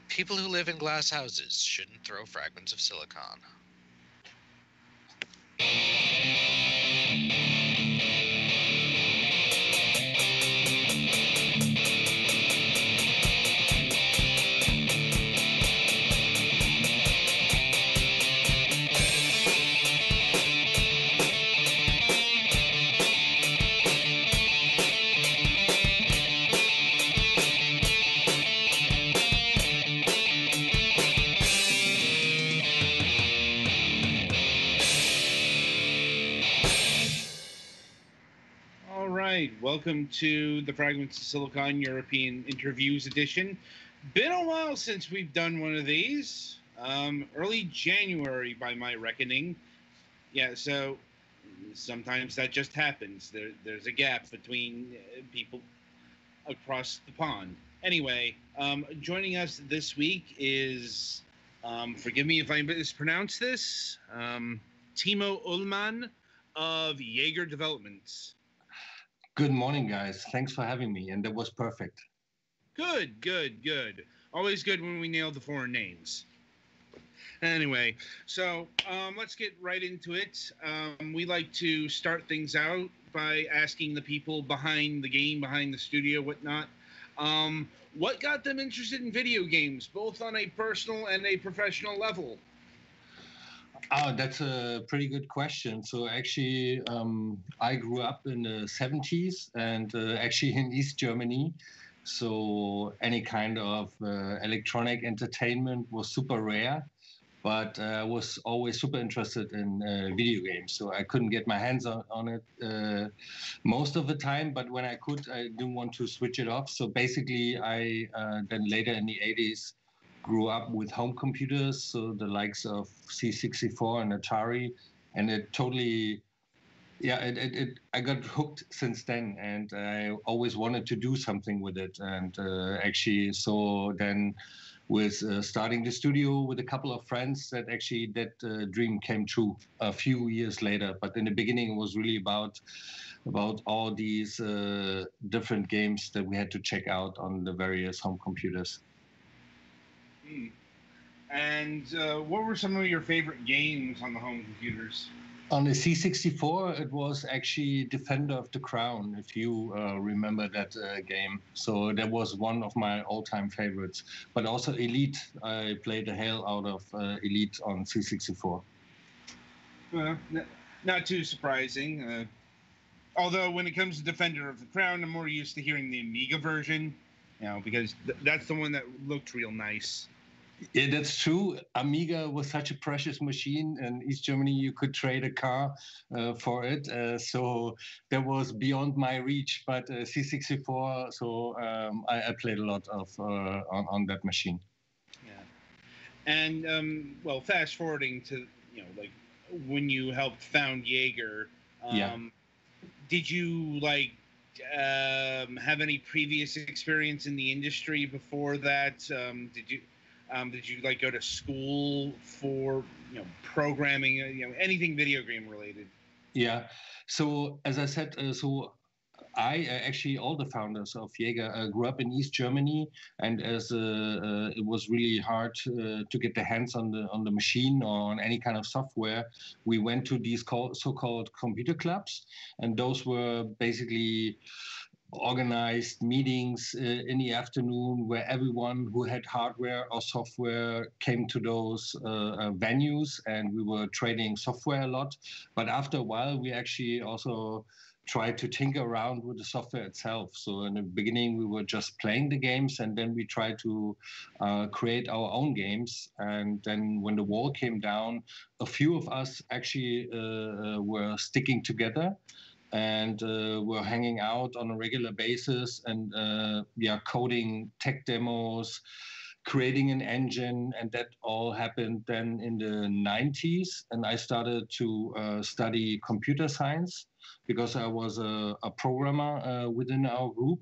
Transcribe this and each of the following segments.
People who live in glass houses shouldn't throw fragments of silicon. Welcome to the Fragments of Silicon European Interviews Edition. Been a while since we've done one of these. Early January, by my reckoning. Yeah, so sometimes that just happens. There's a gap between people across the pond. Anyway, joining us this week is, forgive me if I mispronounce this, Timo Ullmann of YAGER Developments. Good morning, guys. Thanks for having me, and that was perfect. Good. Always good when we nail the foreign names. Anyway, so let's get right into it. We like to start things out by asking the people behind the game, behind the studio, whatnot, what got them interested in video games, both on a personal and a professional level? Oh, that's a pretty good question. So actually, I grew up in the 70s and actually in East Germany. So any kind of electronic entertainment was super rare, but I was always super interested in video games. So I couldn't get my hands on it most of the time, but when I could, I didn't want to switch it off. So basically, I then later in the 80s, grew up with home computers, so the likes of C64 and Atari, and it totally, I got hooked since then, and I always wanted to do something with it, and actually, so then with starting the studio with a couple of friends, that dream came true a few years later. But in the beginning, it was really about all these different games that we had to check out on the various home computers. And what were some of your favorite games on the home computers? On the C64, it was actually Defender of the Crown, if you remember that game. So that was one of my all-time favorites. But also Elite, I played the hell out of Elite on C64. Well, not too surprising. Although when it comes to Defender of the Crown, I'm more used to hearing the Amiga version, because that's the one that looked real nice. Yeah, that's true. Amiga was such a precious machine. In East Germany, you could trade a car for it. So that was beyond my reach. But C64, so I played a lot of on that machine. Yeah. And, well, fast forwarding to, like when you helped found YAGER, did you, have any previous experience in the industry before that? Did you go to school for programming, anything video game related? Yeah. So as I said, I actually all the founders of YAGER grew up in East Germany, and as it was really hard to get the hands on the machine or on any kind of software, we went to these so-called computer clubs, and those were basically organized meetings in the afternoon where everyone who had hardware or software came to those venues, and we were trading software a lot. But after a while, we actually also tried to tinker around with the software itself. So in the beginning, we were just playing the games, and then we tried to create our own games. And then when the wall came down, a few of us actually were sticking together and we're hanging out on a regular basis and coding tech demos, creating an engine, and that all happened then in the 90s. And I started to study computer science because I was a programmer within our group.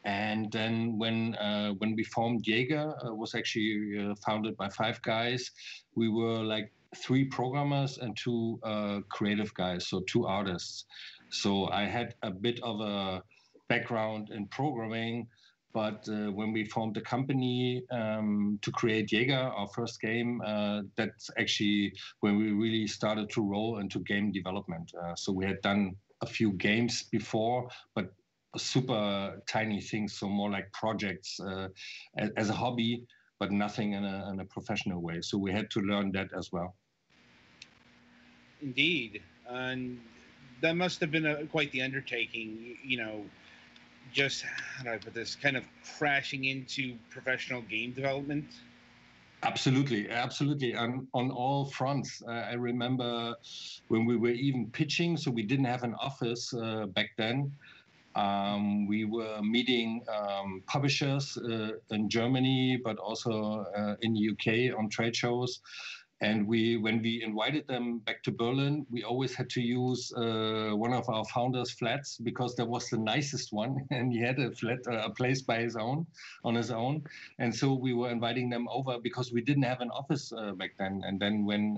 And then when we formed YAGER, was actually founded by 5 guys. We were like 3 programmers and 2 creative guys, so 2 artists. So I had a bit of a background in programming, But when we formed the company to create Jaeger, our first game, that's actually when we really started to roll into game development. So we had done a few games before, but super tiny things, so more like projects as a hobby, but nothing in a professional way. So we had to learn that as well. Indeed, and that must have been quite the undertaking. Just how do I put this? Kind of crashing into professional game development. Absolutely, absolutely, on all fronts. I remember when we were even pitching, so we didn't have an office back then. We were meeting publishers in Germany, but also in the UK on trade shows. And when we invited them back to Berlin, we always had to use one of our founders' flats because that was the nicest one, and he had a place by on his own. And so we were inviting them over because we didn't have an office back then. And then when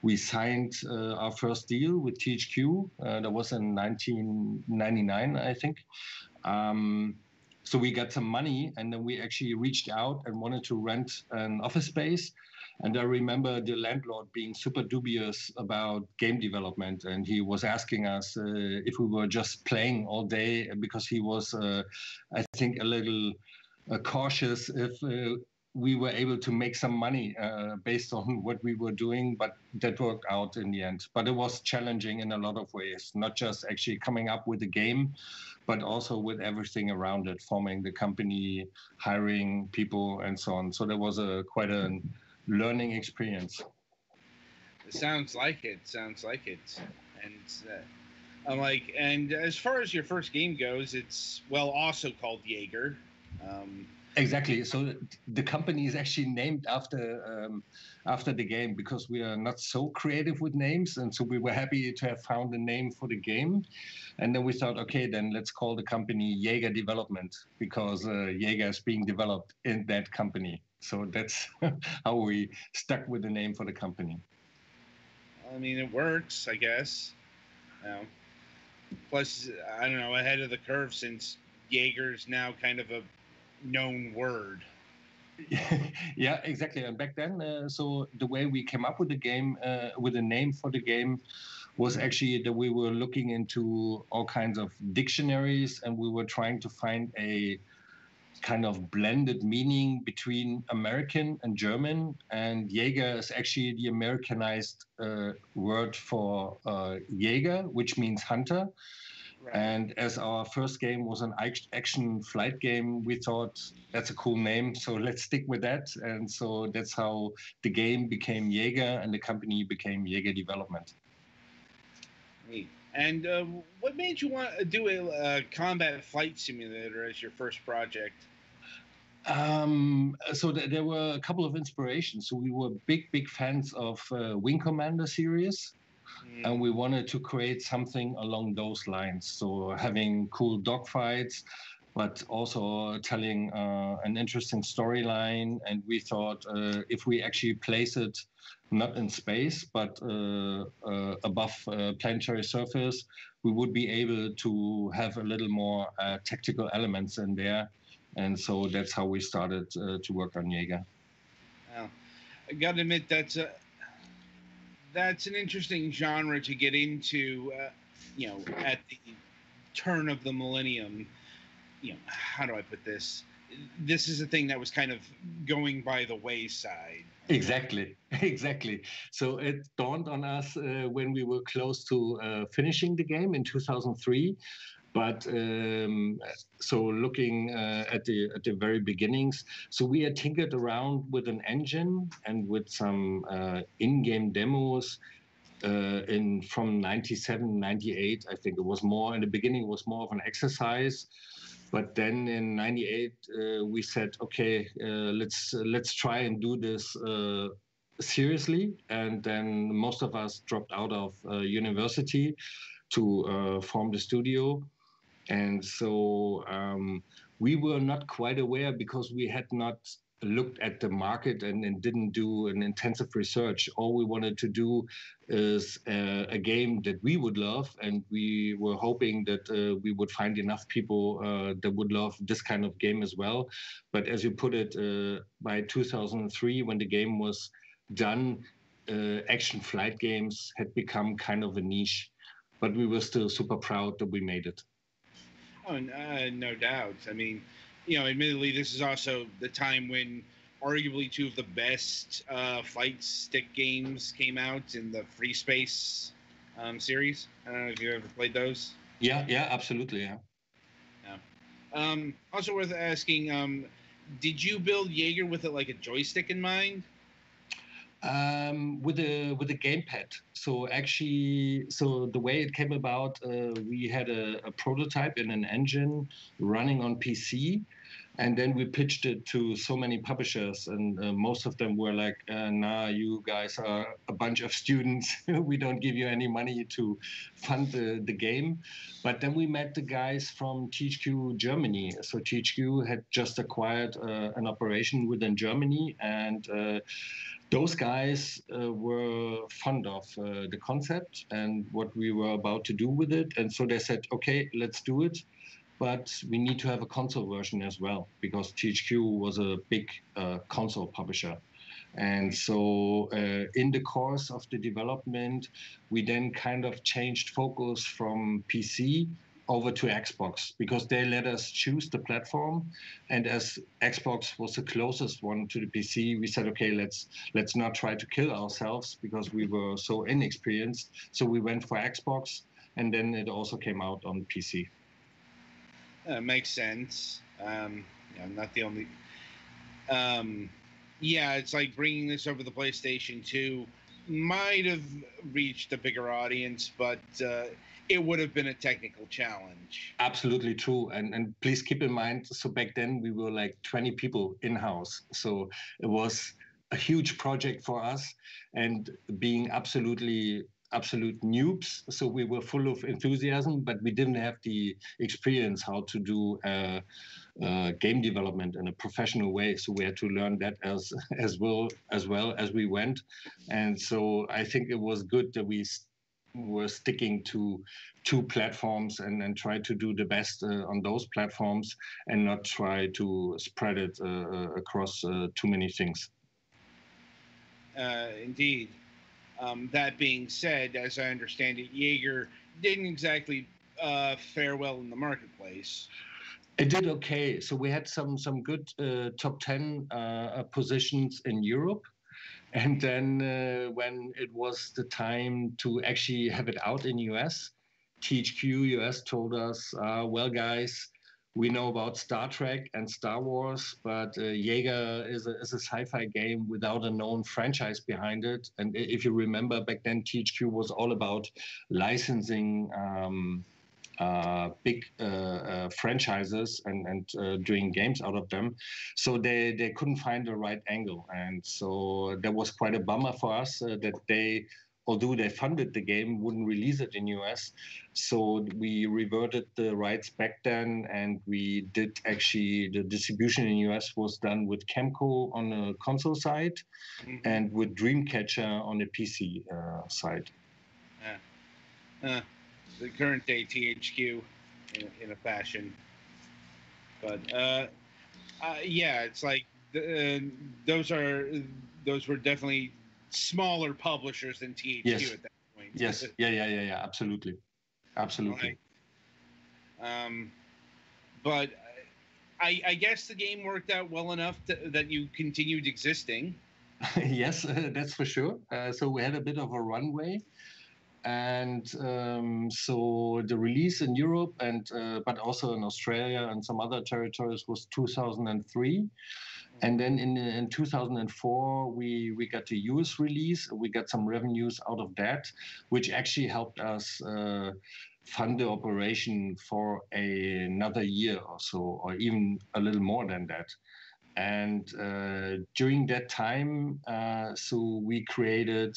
we signed our first deal with THQ, that was in 1999, I think. So we got some money, and then we actually reached out and wanted to rent an office space. And I remember the landlord being super dubious about game development, and he was asking us if we were just playing all day because he was, I think, a little cautious if we were able to make some money based on what we were doing, but that worked out in the end. But it was challenging in a lot of ways, not just actually coming up with a game, but also with everything around it, forming the company, hiring people, and so on. So there was quite a learning experience. It sounds like it. And I'm like, and as far as your first game goes, it's also called Jaeger. Exactly. So the company is actually named after the game because we are not so creative with names, and so we were happy to have found a name for the game. And then we thought, okay, then let's call the company Jaeger Development because Jaeger is being developed in that company. So that's how we stuck with the name for the company. I mean, it works, I guess. Plus, I don't know, ahead of the curve since Jaeger's now kind of a known word. Yeah, exactly. And back then, so the way we came up with the game, with a name for the game, was actually that we were looking into all kinds of dictionaries and we were trying to find a kind of blended meaning between American and German. And Jäger is actually the Americanized word for Jäger, which means hunter. Right. And as our first game was an action flight game, we thought that's a cool name, so let's stick with that. And so that's how the game became Jäger and the company became Jäger Development. Neat. And what made you want to do a combat flight simulator as your first project? So there were a couple of inspirations. So we were big fans of Wing Commander series. And we wanted to create something along those lines. So having cool dogfights, but also telling an interesting storyline. And we thought if we actually place it not in space, but above planetary surface, we would be able to have a little more tactical elements in there. And so that's how we started to work on Jaeger. Wow. I got to admit, that's an interesting genre to get into, at the turn of the millennium. How do I put this? This is a thing that was kind of going by the wayside. Exactly. So it dawned on us when we were close to finishing the game in 2003. But so looking at the very beginnings, so we had tinkered around with an engine and with some in-game demos from 97, 98. I think it was more in the beginning. It was more of an exercise. But then in '98, we said, okay, let's try and do this seriously. And then most of us dropped out of university to form the studio. And so we were not quite aware because we had not looked at the market and didn't do an intensive research. All we wanted to do is a game that we would love, and we were hoping that we would find enough people that would love this kind of game as well. But as you put it, by 2003, when the game was done, action flight games had become kind of a niche, but we were still super proud that we made it. Oh, no doubt. I mean, admittedly, this is also the time when arguably two of the best flight stick games came out in the Free Space series. I don't know if you ever played those. Yeah, absolutely, yeah. Also worth asking, did you build Jaeger with like a joystick in mind? With a gamepad. So actually, the way it came about, we had a prototype in an engine running on PC, and then we pitched it to so many publishers, and most of them were like, "Nah, you guys are a bunch of students. We don't give you any money to fund the game." But then we met the guys from THQ Germany. So THQ had just acquired an operation within Germany, and those guys were fond of the concept and what we were about to do with it. And so they said, okay, let's do it. But we need to have a console version as well, because THQ was a big console publisher. And so in the course of the development, we then kind of changed focus from PC over to Xbox, because they let us choose the platform. And as Xbox was the closest one to the PC, we said, okay, let's not try to kill ourselves, because we were so inexperienced. So we went for Xbox, and then it also came out on PC. Makes sense. I'm not the only. It's like bringing this over the PlayStation 2 might have reached a bigger audience, but it would have been a technical challenge. Absolutely true. And please keep in mind, so back then we were like 20 people in-house. So it was a huge project for us, and being absolute noobs. So we were full of enthusiasm, but we didn't have the experience how to do game development in a professional way. So we had to learn that as well as we went. And so I think it was good that we were sticking to two platforms and try to do the best on those platforms, and not try to spread it across too many things. Indeed. That being said, as I understand it, Jaeger didn't exactly fare well in the marketplace. It did okay. So we had some good top 10 positions in Europe. And then when it was the time to actually have it out in US, THQ US told us, well, guys, we know about Star Trek and Star Wars, but Jaeger is a sci-fi game without a known franchise behind it. And if you remember, back then THQ was all about licensing big franchises and doing games out of them. So they couldn't find the right angle. And so that was quite a bummer for us that they, although they funded the game, wouldn't release it in US. So we reverted the rights back then, and we did actually, the distribution in US was done with Camco on the console side, and with Dreamcatcher on the PC side. The current day THQ in a fashion. But it's like those were definitely smaller publishers than THQ at that point. Yes. Yeah. Absolutely. But I guess the game worked out well enough that you continued existing. Yes, that's for sure. So we had a bit of a runway. And so the release in Europe and but also in Australia and some other territories was 2003. And then in 2004, we got the US release. We got some revenues out of that, which actually helped us fund the operation for another year or so, or even a little more than that. And during that time, so we created,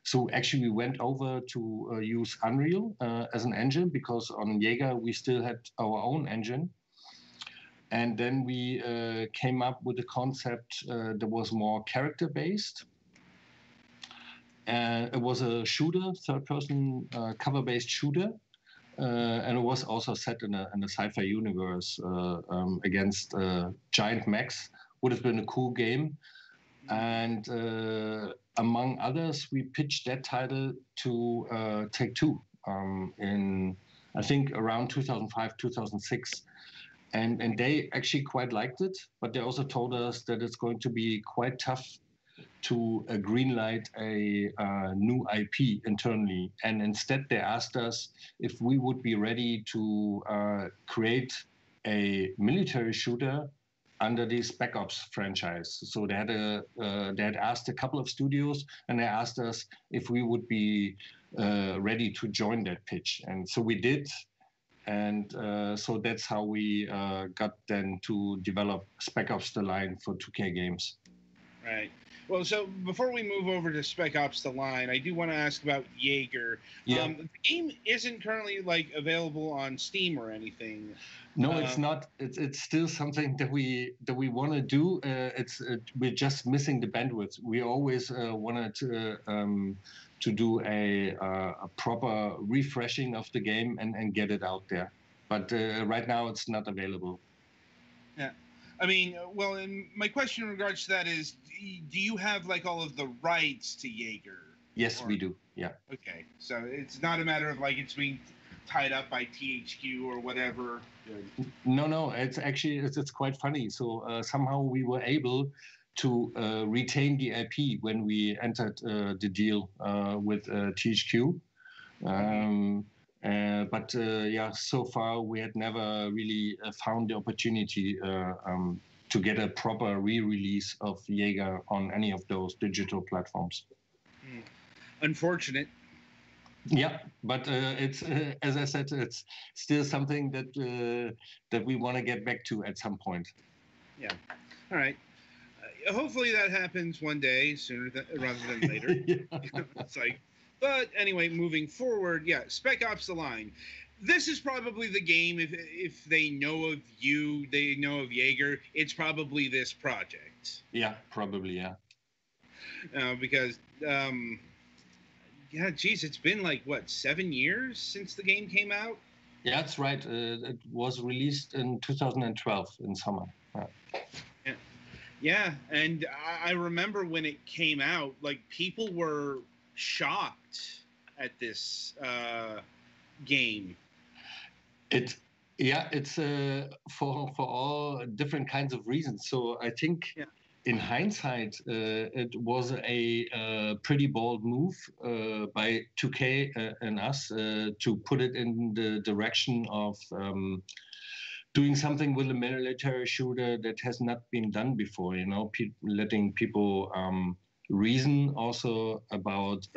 so actually we went over to use Unreal as an engine, because on Jaeger we still had our own engine. And then we came up with a concept that was more character-based. It was a shooter, third-person cover-based shooter. And it was also set in a sci-fi universe against giant mechs. Would have been a cool game. And among others, we pitched that title to Take-Two in, I think, around 2005, 2006. And they actually quite liked it, but they also told us that it's going to be quite tough to greenlight a new IP internally. And instead, they asked us if we would be ready to create a military shooter under the Spec Ops franchise. So they had asked a couple of studios, and they asked us if we would be ready to join that pitch. And so we did. And so that's how we got then to develop Spec Ops: The Line for 2K Games. Right. Well, so before we move over to Spec Ops: The Line, I do want to ask about Jaeger. Yeah. The game isn't currently available on Steam or anything. No, it's not. It's still something that we want to do. We're just missing the bandwidth. We always wanted to do a proper refreshing of the game and get it out there. But right now, it's not available. Yeah. I mean, well, and my question in regards to that is, do you have all of the rights to Jaeger? Yes, we do. Yeah. Okay, so it's not a matter of it's being tied up by THQ or whatever. No, it's actually it's quite funny. So somehow we were able to retain the IP when we entered the deal with THQ. But so far we had never really found the opportunity to get a proper re-release of Jaeger on any of those digital platforms. Unfortunate. Yeah, but it's as I said, it's still something that we want to get back to at some point. Yeah. All right. Hopefully that happens one day sooner rather than later. It's but anyway, moving forward, yeah, Spec Ops: The Line. This is probably the game, if they know of you, they know of Jaeger, it's probably this project. Yeah, probably, yeah. Because, yeah, geez, it's been 7 years since the game came out? Yeah, that's right. It was released in 2012 in summer. Yeah, and I remember when it came out, people were shocked at this game. It's for all different kinds of reasons. So I think in hindsight, it was a pretty bold move by 2K and us to put it in the direction of doing something with a military shooter that has not been done before. Letting people reason also about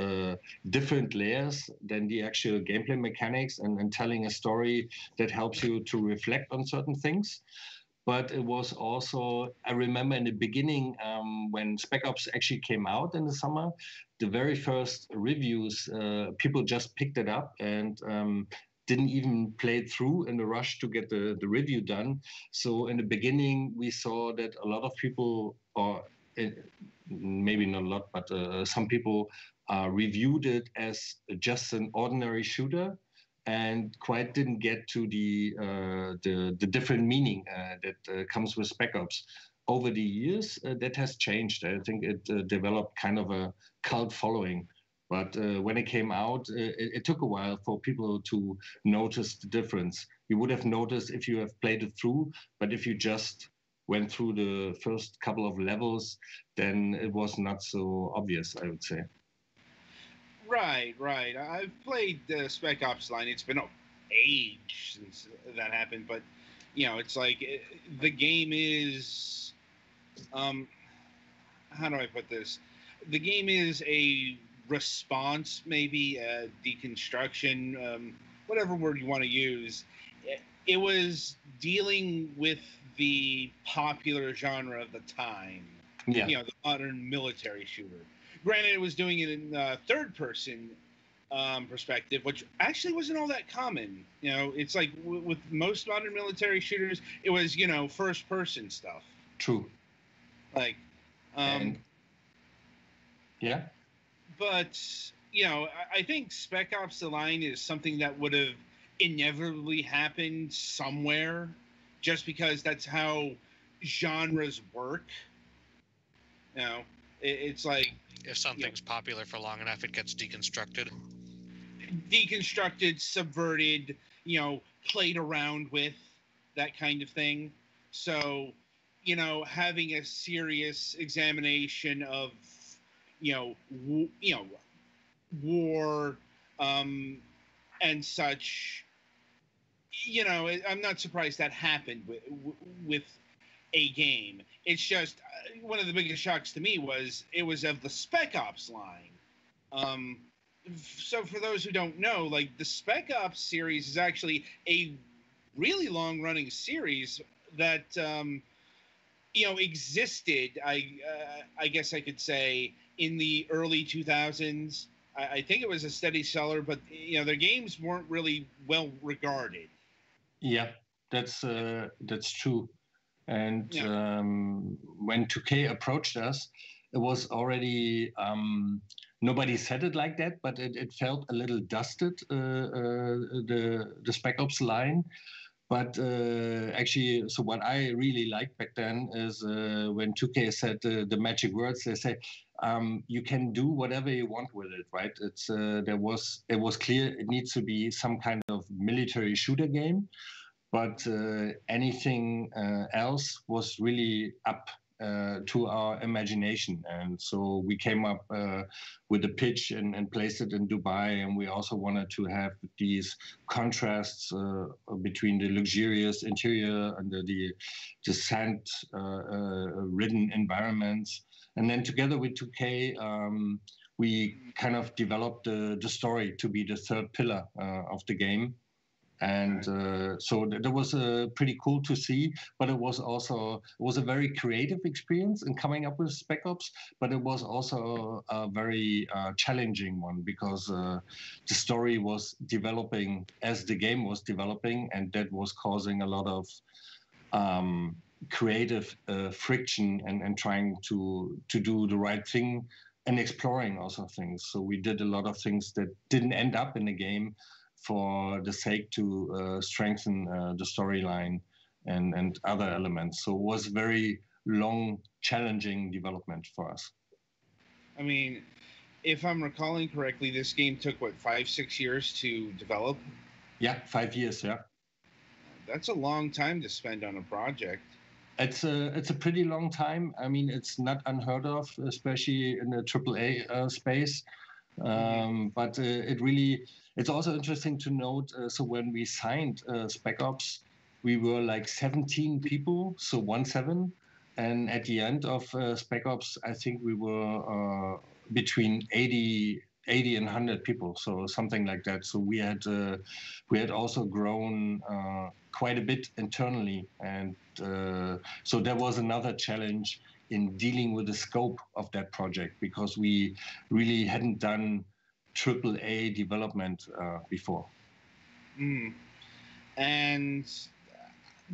different layers than the actual gameplay mechanics and telling a story that helps you to reflect on certain things. But it was also, I remember in the beginning when Spec Ops actually came out in the summer, the very first reviews, people just picked it up and didn't even play it through in the rush to get the review done. So in the beginning, we saw that a lot of people, or maybe not a lot, but some people reviewed it as just an ordinary shooter and quite didn't get to the different meaning that comes with Spec Ops. Over the years, that has changed. I think it developed kind of a cult following. But when it came out, it took a while for people to notice the difference. You would have noticed if you have played it through, but if you just went through the first couple of levels, then it was not so obvious, I would say. Right. I've played the Spec Ops line. It's been an age since that happened, but it's the game is, how do I put this? The game is a response, maybe a deconstruction, whatever word you want to use. It was dealing with the popular genre of the time. Yeah. The modern military shooter. Granted, it was doing it in third person, perspective, which actually wasn't all that common. You know, it's like with most modern military shooters, it was, you know, first person stuff. True. Like, yeah. But, you know, I think Spec Ops The Line is something that would have inevitably happened somewhere, just because that's how genres work. You know, it's like, if something's popular for long enough, it gets deconstructed, subverted, you know, played around with, that kind of thing. So, you know, having a serious examination of, you know, war, and such, you know, I'm not surprised that happened with a game. It's just one of the biggest shocks to me was it was of the Spec Ops line. So for those who don't know, like, the Spec Ops series is actually a really long-running series that you know, existed. I guess I could say in the early 2000s. I think it was a steady seller, but, you know, their games weren't really well regarded. Yeah, that's true. And when 2K approached us, it was already nobody said it like that, but it felt a little dusted, the Spec Ops line. But actually, so what I really liked back then is when 2K said the magic words. They say you can do whatever you want with it, right? It was clear it needs to be some kind of military shooter game, but anything else was really up to our imagination. And so we came up with a pitch and placed it in Dubai. And we also wanted to have these contrasts between the luxurious interior and the sand ridden environments. And then together with 2K, we kind of developed the story to be the third pillar of the game. And so that was pretty cool to see, but it was a very creative experience in coming up with Spec Ops, but it was also a very challenging one, because the story was developing as the game was developing, and that was causing a lot of creative friction and trying to do the right thing and exploring also things. So we did a lot of things that didn't end up in the game for the sake to strengthen the storyline and other elements. So it was very long, challenging development for us. I mean, if I'm recalling correctly, this game took, what, 5-6 years to develop? Yeah, 5 years, yeah. That's a long time to spend on a project. It's a pretty long time. I mean, it's not unheard of, especially in the AAA space. But it's also interesting to note. So when we signed Spec Ops, we were like 17 people, so 17. And at the end of Spec Ops, I think we were between 80 and 100 people, so something like that. So we had also grown quite a bit internally, and so there was another challenge in dealing with the scope of that project, because we really hadn't done AAA development before. And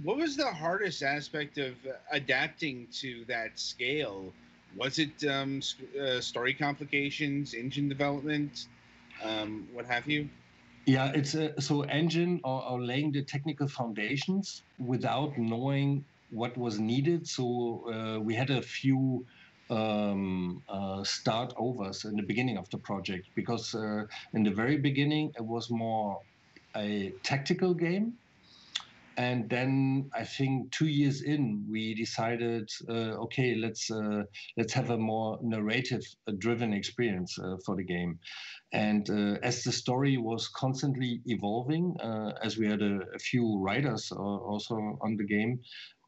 what was the hardest aspect of adapting to that scale? Was it story complications, engine development, what have you? Yeah, it's so engine or laying the technical foundations without knowing what was needed. So we had a few start overs in the beginning of the project, because in the very beginning it was more a tactical game. And then I think 2 years in, we decided, okay, let's have a more narrative-driven experience for the game. And as the story was constantly evolving, as we had a few writers also on the game,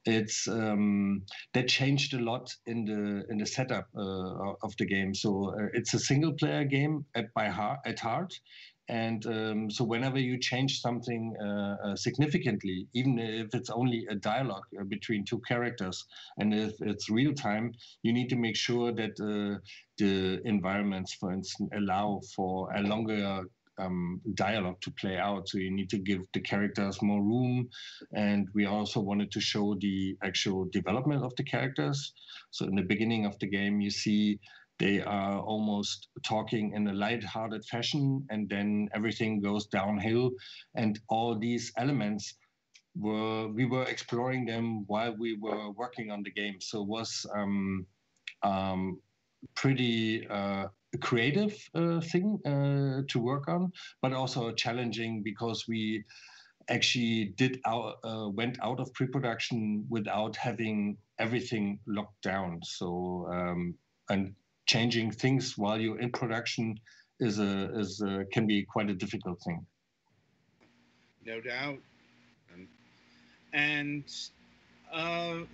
it's that changed a lot in the setup of the game. So it's a single-player game at heart. And so whenever you change something significantly, even if it's only a dialogue between two characters, and if it's real time, you need to make sure that the environments, for instance, allow for a longer dialogue to play out. So you need to give the characters more room. And we also wanted to show the actual development of the characters. So in the beginning of the game, you see they are almost talking in a light-hearted fashion, and then everything goes downhill. And all these elements we were exploring them while we were working on the game. So it was pretty creative thing to work on, but also challenging because we actually went out of pre-production without having everything locked down. So and changing things while you're in production can be quite a difficult thing. No doubt. And how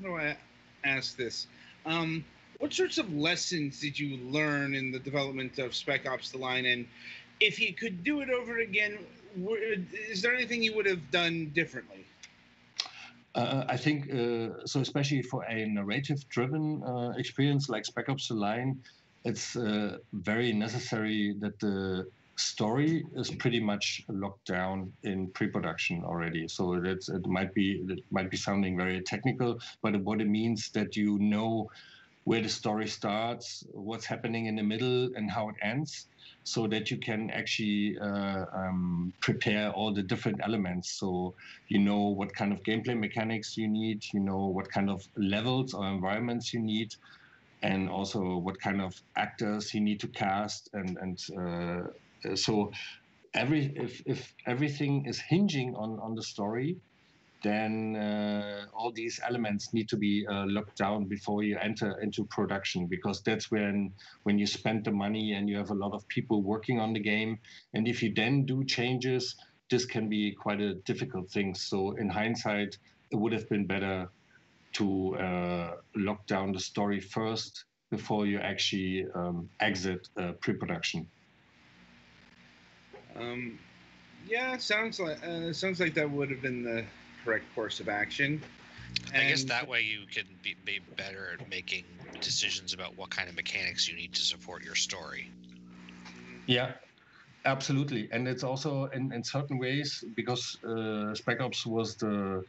do I ask this? What sorts of lessons did you learn in the development of Spec Ops: The Line? And if you could do it over again, is there anything you would have done differently? I think so, especially for a narrative-driven experience like Spec Ops: The Line, it's very necessary that the story is pretty much locked down in pre-production already. So it might be sounding very technical, but what it means that you know where the story starts, what's happening in the middle, and how it ends, so that you can actually prepare all the different elements. So you know what kind of gameplay mechanics you need, you know what kind of levels or environments you need, and also what kind of actors you need to cast. So if everything is hinging on the story, then all these elements need to be locked down before you enter into production, because that's when you spend the money and you have a lot of people working on the game. And if you then do changes, this can be quite a difficult thing. So in hindsight, it would have been better to lock down the story first before you actually exit pre-production. Yeah, sounds like that would have been the correct course of action. I guess that way you can be better at making decisions about what kind of mechanics you need to support your story. Yeah, absolutely. And it's also in certain ways, because Spec Ops was the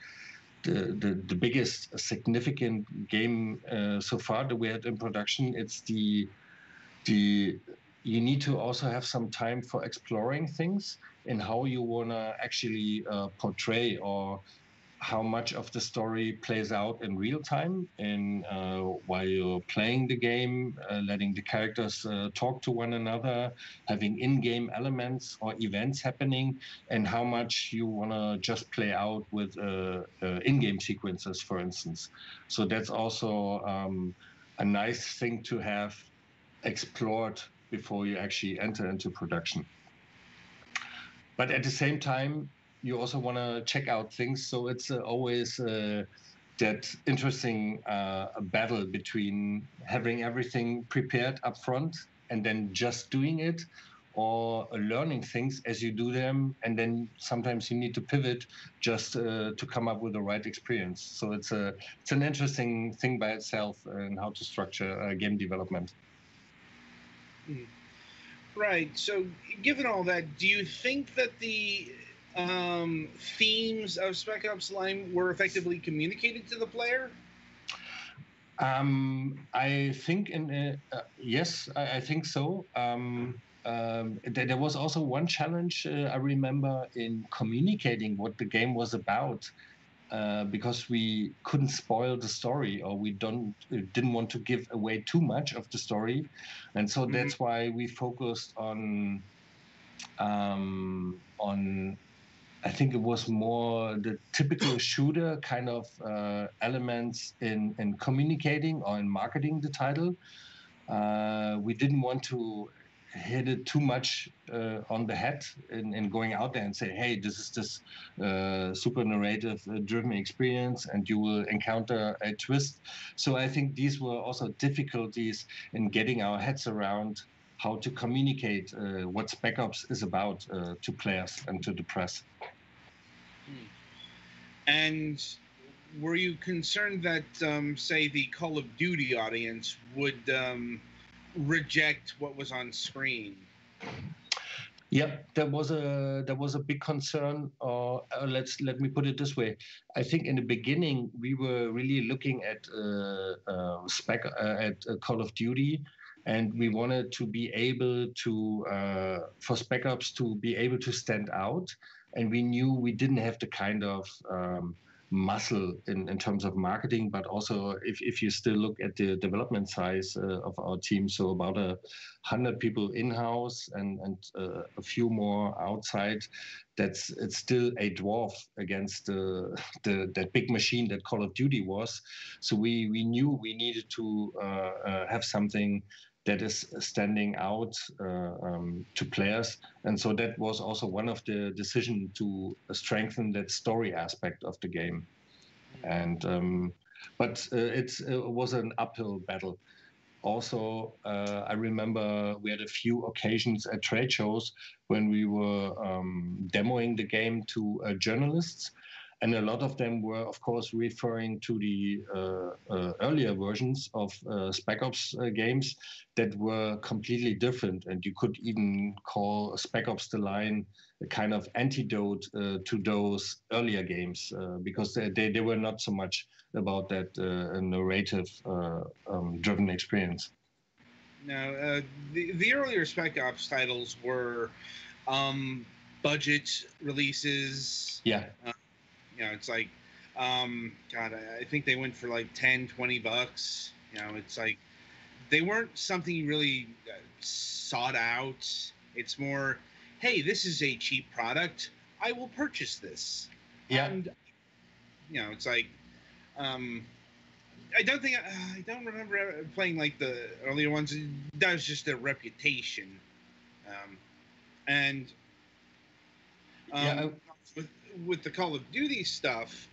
biggest significant game so far that we had in production. It's you need to also have some time for exploring things and how you want to actually portray, or how much of the story plays out in real time and while you're playing the game, letting the characters talk to one another, having in-game elements or events happening, and how much you want to just play out with in-game sequences, for instance. So that's also a nice thing to have explored before you actually enter into production. But at the same time, you also want to check out things. So it's always that interesting battle between having everything prepared up front and then just doing it, or learning things as you do them. And then sometimes you need to pivot just to come up with the right experience. So it's an interesting thing by itself, and how to structure game development. Right. So, given all that, do you think that the themes of Spec Ops: The Line were effectively communicated to the player? I think yes, I think so. There was also one challenge I remember in communicating what the game was about. Because we couldn't spoil the story, or we didn't want to give away too much of the story, and so that's why we focused on I think it was more the typical shooter kind of elements in communicating or in marketing the title. We didn't want to hit it too much on the head in going out there and say, hey, this is this super narrative driven experience, and you will encounter a twist. So I think these were also difficulties in getting our heads around how to communicate what Spec Ops is about to players and to the press. And were you concerned that, say, the Call of Duty audience would reject what was on screen? Yeah, there was a big concern. Or let me put it this way: I think in the beginning we were really looking at Call of Duty, and we wanted to be able to for Spec Ops to be able to stand out, and we knew we didn't have the kind of muscle in terms of marketing, but also if you still look at the development size of our team, so about 100 people in-house and a few more outside, it's still a dwarf against that big machine that Call of Duty was. So we knew we needed to have something that is standing out to players. And so that was also one of the decision to strengthen that story aspect of the game. And but it was an uphill battle. Also, I remember we had a few occasions at trade shows when we were demoing the game to journalists, and a lot of them were, of course, referring to the earlier versions of Spec Ops games that were completely different. And you could even call Spec Ops The Line a kind of antidote to those earlier games because they were not so much about that narrative driven experience. Now, the earlier Spec Ops titles were budget releases. Yeah. It's like, God, I think they went for like $10-$20. It's like they weren't something you really sought out. It's more, hey, this is a cheap product. I will purchase this. Yeah. And, it's like, I don't remember playing like the earlier ones. That was just their reputation. With the Call of Duty stuff,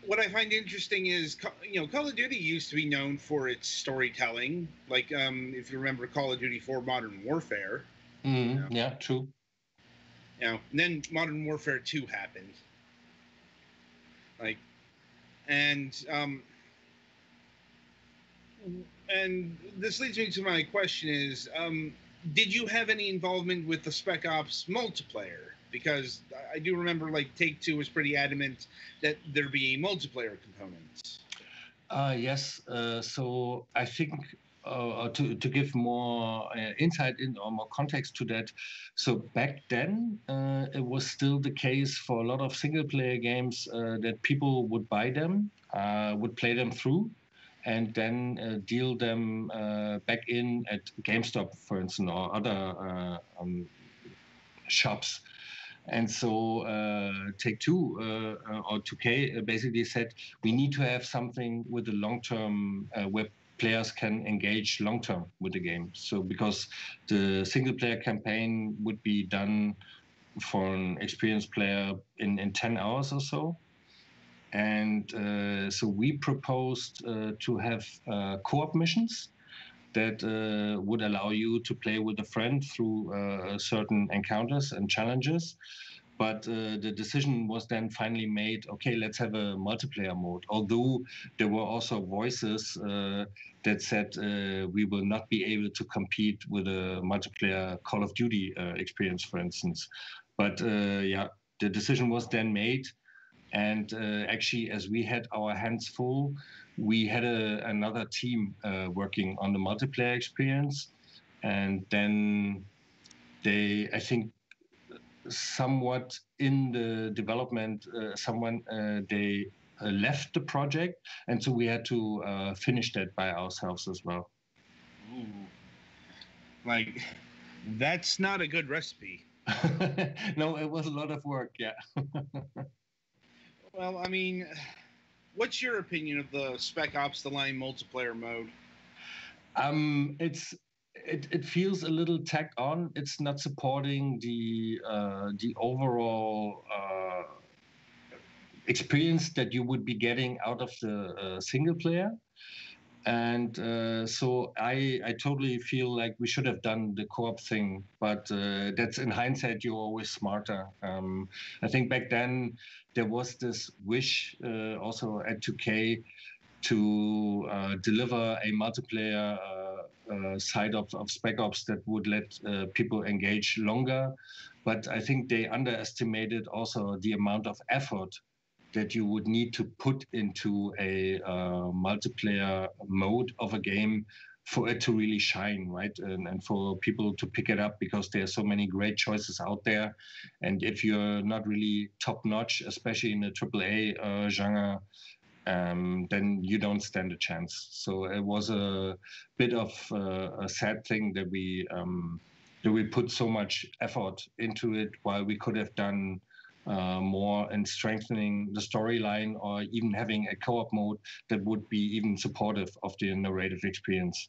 what I find interesting is, Call of Duty used to be known for its storytelling. Like, if you remember Call of Duty 4 Modern Warfare. Yeah, true. And then Modern Warfare 2 happened. Like, and this leads me to my question is, did you have any involvement with the Spec Ops multiplayer? Because I do remember, like, Take-Two was pretty adamant that there be a multiplayer component. Yes. So I think to give more insight or more context to that, so back then it was still the case for a lot of single-player games that people would buy them, would play them through, and then deal them back in at GameStop, for instance, or other shops. And so Take-Two or 2K basically said, we need to have something with the long-term where players can engage long-term with the game. So because the single-player campaign would be done for an experienced player in 10 hours or so. And so we proposed to have co-op missions that would allow you to play with a friend through certain encounters and challenges. But the decision was then finally made, okay, let's have a multiplayer mode. Although there were also voices that said we will not be able to compete with a multiplayer Call of Duty experience, for instance. But yeah, the decision was then made. And actually, as we had our hands full, we had another team working on the multiplayer experience. And then I think, somewhat in the development, they left the project. And so we had to finish that by ourselves as well. Ooh. Like, that's not a good recipe. No, it was a lot of work, yeah. Well, I mean, what's your opinion of the Spec Ops The Line multiplayer mode? It feels a little tacked on. It's not supporting the overall experience that you would be getting out of the single player. And so I totally feel like we should have done the co-op thing, but that's in hindsight, you're always smarter. I think back then there was this wish also at 2K to deliver a multiplayer side of Spec Ops that would let people engage longer. But I think they underestimated also the amount of effort that you would need to put into a multiplayer mode of a game for it to really shine, right? And for people to pick it up, because there are so many great choices out there. And if you're not really top notch, especially in the AAA genre, then you don't stand a chance. So it was a bit of a sad thing that we put so much effort into it, while we could have done more in strengthening the storyline, or even having a co-op mode that would be even supportive of the narrative experience.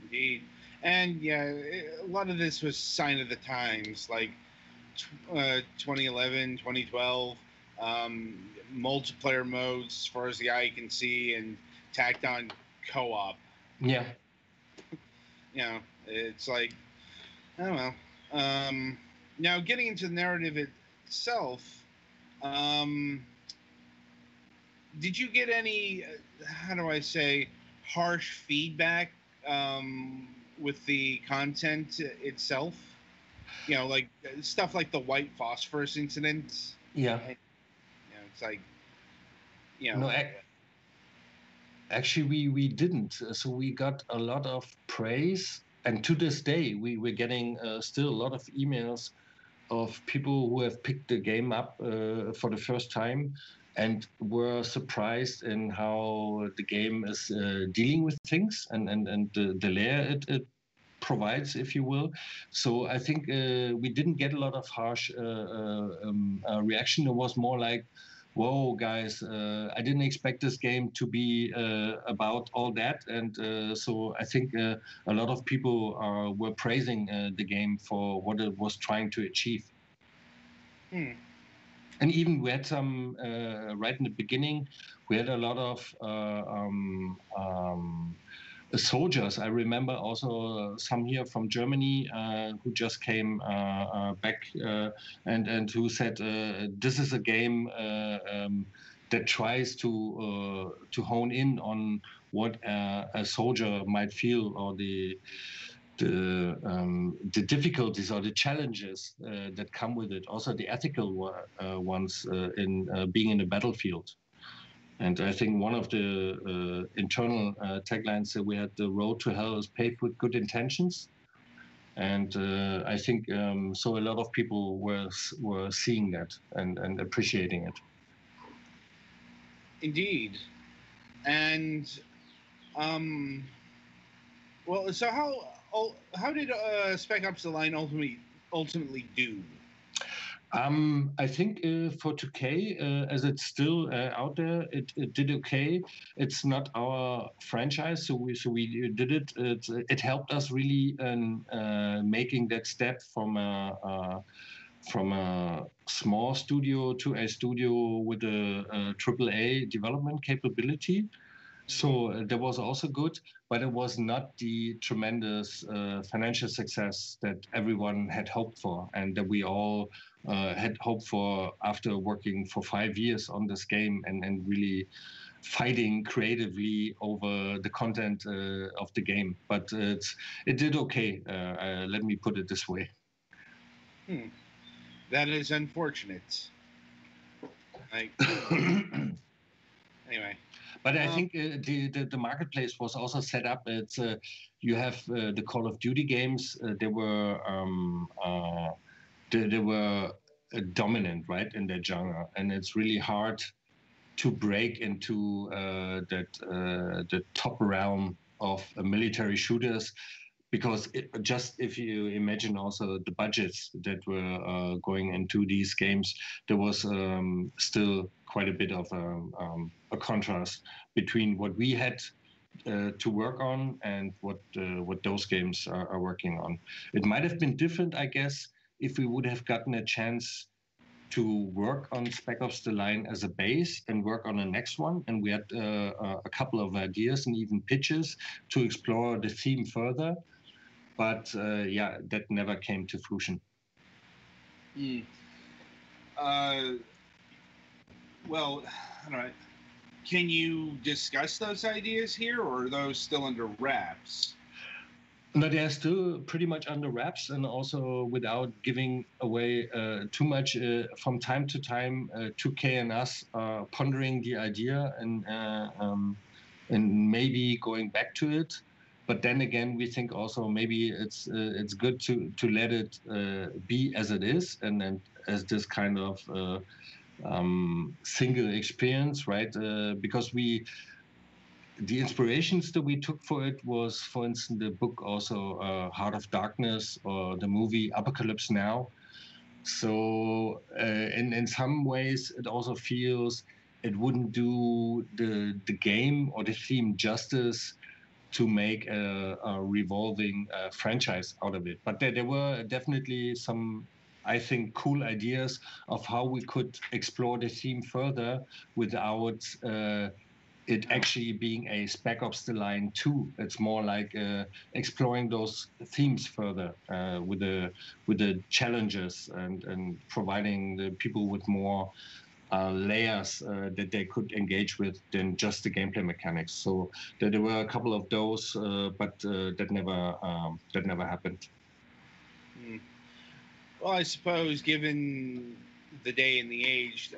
Indeed. And yeah, a lot of this was sign of the times, like 2011, 2012, multiplayer modes as far as the eye can see, and tacked on co-op. Yeah. You know, it's like, I don't know. Now, getting into the narrative itself, did you get any, how do I say, harsh feedback with the content itself? You know, like stuff like the white phosphorus incident. Yeah. And, you know, it's like, you know. No, actually, we didn't. So we got a lot of praise, and to this day, we're getting still a lot of emails of people who have picked the game up for the first time and were surprised in how the game is dealing with things, and the layer it provides, if you will. So I think we didn't get a lot of harsh reaction. It was more like, whoa, guys, I didn't expect this game to be about all that. And so I think a lot of people were praising the game for what it was trying to achieve. And even we had some, right in the beginning, we had a lot of soldiers. I remember also some here from Germany who just came back and who said this is a game that tries to hone in on what a soldier might feel, or the difficulties or the challenges that come with it. Also the ethical ones in being in the battlefield. And I think one of the internal taglines that we had, the road to hell is paved with good intentions. And I think so a lot of people were seeing that and appreciating it. Indeed. And well, so how did Spec Ops: The Line ultimately do? I think for 2K, as it's still out there, it did okay. It's not our franchise, so we did it. It helped us really in making that step from a small studio to a studio with a AAA development capability. So that was also good, but it was not the tremendous financial success that everyone had hoped for, and that we all had hoped for after working for 5 years on this game and really fighting creatively over the content of the game. But it did okay. Let me put it this way. That is unfortunate. Anyway. But I think the marketplace was also set up. It's you have the Call of Duty games. They were dominant, right, in that genre, and it's really hard to break into the top realm of military shooters, because just if you imagine also the budgets that were going into these games, there was still quite a bit of a contrast between what we had to work on and what those games are working on. It might have been different, I guess, if we would have gotten a chance to work on Spec Ops: The Line as a base and work on the next one. And we had a couple of ideas and even pitches to explore the theme further. But yeah, that never came to fruition. Well, all right. Can you discuss those ideas here, or are those still under wraps? No, they're still pretty much under wraps, and also without giving away too much. From time to time, 2K and us are pondering the idea and maybe going back to it. But then again, we think also maybe it's good to let it be as it is, and as this kind of single experience, right? Because the inspirations that we took for it was, for instance, the book also Heart of Darkness or the movie Apocalypse Now. So in some ways, it also feels it wouldn't do the game or the theme justice to make a revolving franchise out of it. But there were definitely some, I think, cool ideas of how we could explore the theme further without it actually being a Spec Ops The Line 2. It's more like exploring those themes further with the challenges and providing the people with more layers that they could engage with than just the gameplay mechanics. So there were a couple of those, but that never happened. Well, I suppose given the day and the age,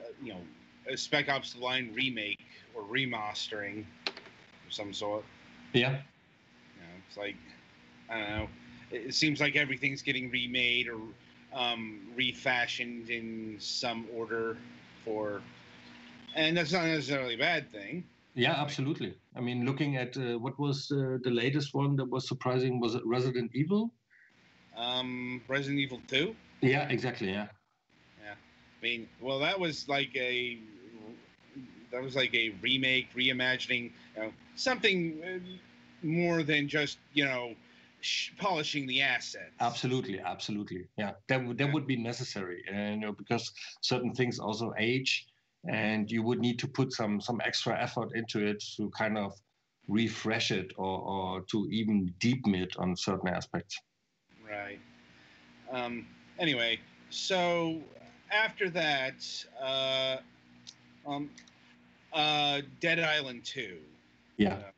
a Spec Ops The Line remake or remastering of some sort. Yeah. It's like, I don't know. It seems like everything's getting remade or refashioned in some order and that's not necessarily a bad thing. Yeah, absolutely. I mean, looking at what was the latest one that was surprising, was it Resident Evil? Resident Evil 2? Yeah, exactly, yeah. Yeah. I mean, well, that was like a remake, reimagining, something more than just, polishing the assets. Absolutely. Yeah, that would be necessary, because certain things also age, and you would need to put some extra effort into it to kind of refresh it or to even deepen it on certain aspects. Right. Anyway, so after that, Dead Island 2. Yeah.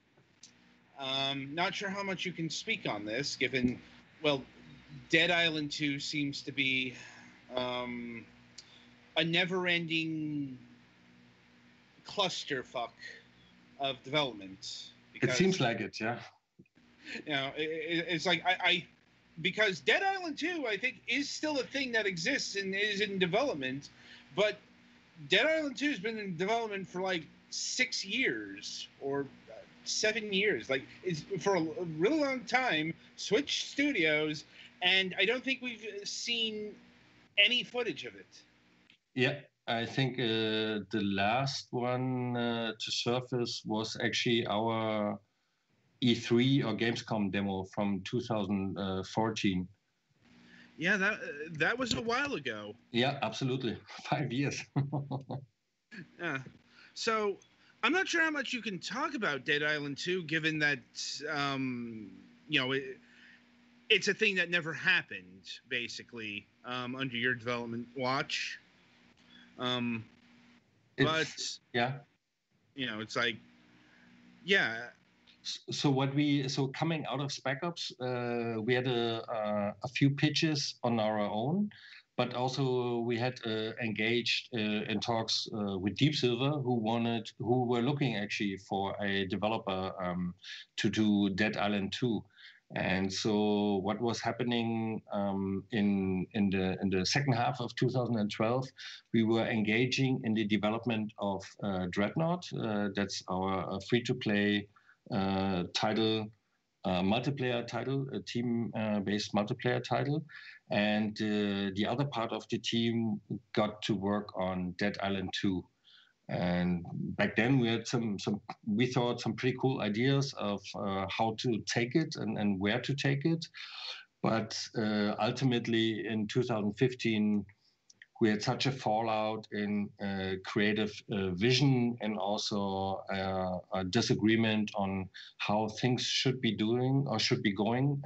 Not sure how much you can speak on this, given, well, Dead Island 2 seems to be a never-ending clusterfuck of development. It seems like it, yeah. It's like because Dead Island 2, I think, is still a thing that exists and is in development, but Dead Island 2 has been in development for like 6 years or 7 years. Like, it's for a really long time. Switch Studios, and I don't think we've seen any footage of it. Yeah, I think the last one to surface was actually our E3 or Gamescom demo from 2014. Yeah, that was a while ago. Yeah, absolutely. 5 years. Yeah. So I'm not sure how much you can talk about Dead Island 2, given that, it's a thing that never happened, basically, under your development watch. But yeah, it's like, yeah. So coming out of Spec Ops, we had a few pitches on our own, but also we had engaged in talks with Deep Silver, who were looking actually for a developer to do Dead Island 2. And so what was happening in the second half of 2012, we were engaging in the development of Dreadnought. That's our free-to-play title, multiplayer title, a team-based multiplayer title. And the other part of the team got to work on Dead Island 2. And back then we had we thought some pretty cool ideas of how to take it and where to take it. But ultimately in 2015, we had such a fallout in creative vision and also a disagreement on how things should be doing or should be going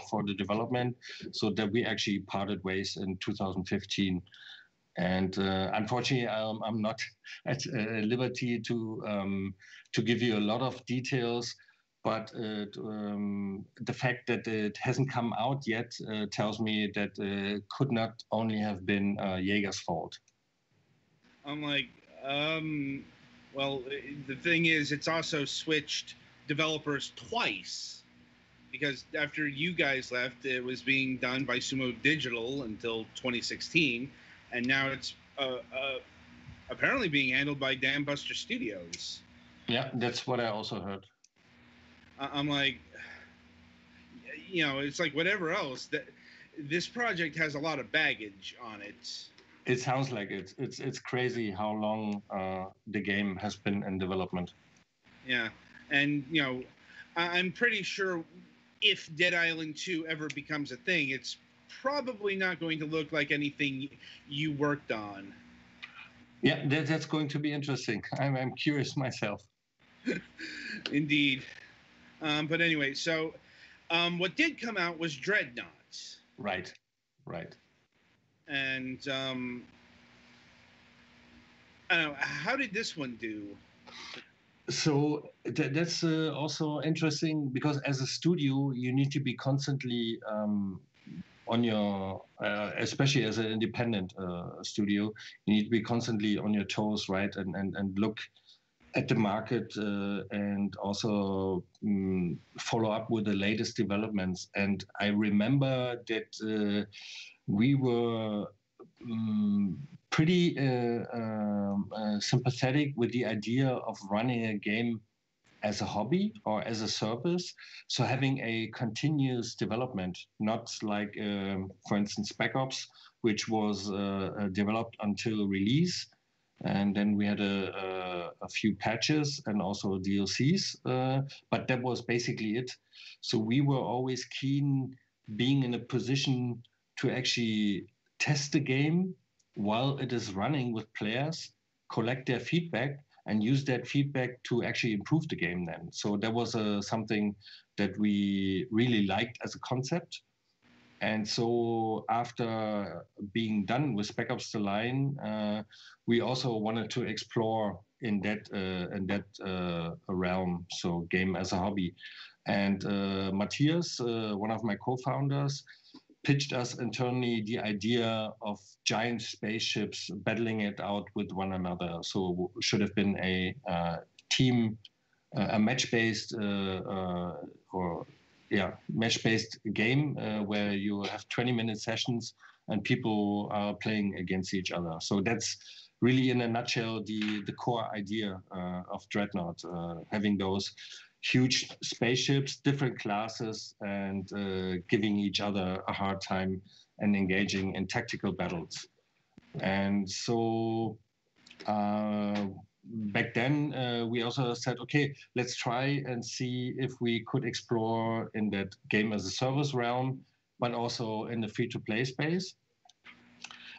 for the development, so that we actually parted ways in 2015. And unfortunately, I'm not at liberty to give you a lot of details. But the fact that it hasn't come out yet tells me that it could not only have been Jaeger's fault. I'm like, well, the thing is, it's also switched developers twice, because after you guys left, it was being done by Sumo Digital until 2016, and now it's apparently being handled by Dam Buster Studios. Yeah, that's what I also heard. I'm like, you know, it's like whatever else, that this project has a lot of baggage on it. It sounds like it. It's crazy how long the game has been in development. Yeah, and you know, I'm pretty sure if Dead Island 2 ever becomes a thing, it's probably not going to look like anything you worked on. Yeah, that's going to be interesting. I'm curious myself. Indeed. But anyway, so what did come out was Dreadnought. Right. And I don't know, how did this one do? So that's also interesting, because as a studio, you need to be constantly on your, especially as an independent studio, you need to be constantly on your toes, right? And look at the market and also follow up with the latest developments. And I remember that we were pretty sympathetic with the idea of running a game as a hobby or as a service. So having a continuous development, not like, for instance, Spec Ops, which was developed until release. And then we had a few patches and also DLCs, but that was basically it. So we were always keen being in a position to actually test the game while it is running with players, collect their feedback, and use that feedback to actually improve the game then. So that was something that we really liked as a concept. And so after being done with Spec Ops: The Line, we also wanted to explore in that realm, so game as a hobby. And Matthias, one of my co-founders, pitched us internally the idea of giant spaceships battling it out with one another. So should have been a team, a match-based match-based game where you have 20-minute sessions and people are playing against each other. So that's really, in a nutshell, the core idea of Dreadnought, having those huge spaceships, different classes, and giving each other a hard time and engaging in tactical battles. And so back then, we also said, okay, let's try and see if we could explore in that game as a service realm, but also in the free-to-play space.